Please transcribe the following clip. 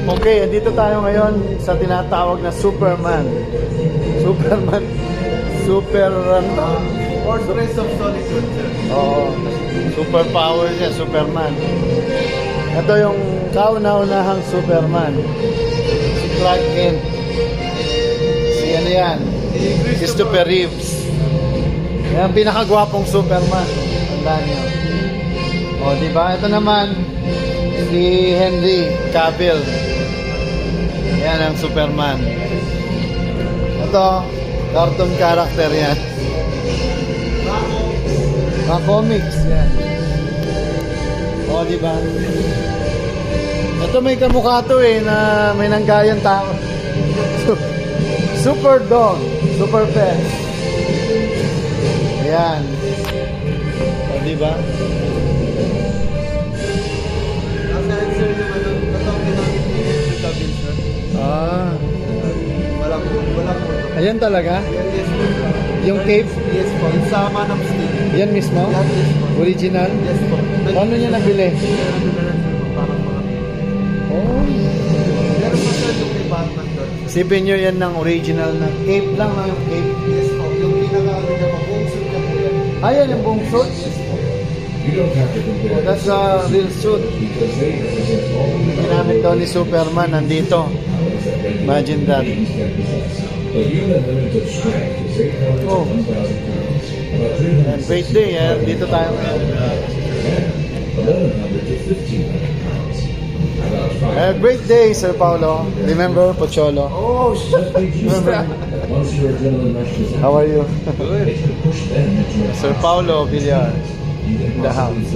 Okay, dito tayo ngayon sa tinatawag na Superman. Super Fortress of Solitude, sir. Oo, superpower niya, Superman. Ito yung kauna-unahang Superman. Si Clark Kent. Si ano yan? Christopher Reeves. Yan ang pinakagwapong Superman. Tandaan nyo. O, diba? Ito naman, si Henry Cavill. Yan ang Superman. Ito, cartoon character yan. Mga comics yan. O, diba? Ito may kamukha to na may nanggayang tao. Super Dog. Super Pet. Ayan. O, diba? Nasa answer yung ano, natawag namin ni Henry Cavill, sir. Ah. Wala po. Ayan talaga? Yan, yes po. Yung cave? Yes po. Yung sa Man of Steel. Yan mismo? Yan, yes po. Original? Yes po. Paano niya nabili? Ano na lang, sir, parang mga... Oh. Pero po, sir, yung kay Batman doon. Sipin nyo yan ng original na cave lang na yung cave. Yes po. Yung pinaka-ano niya po, buong suit niya po yan. Ayan yung buong suit. Yes po. Oh, that's a real suit. Ginamit daw ni Superman nandito. Imagine that. Oh. And great day. Dito tayo ngayon. Great day, Sir Paulo. Remember Pocholo? Oh, shit! Remember? How are you? Sir Paulo Villar in the house.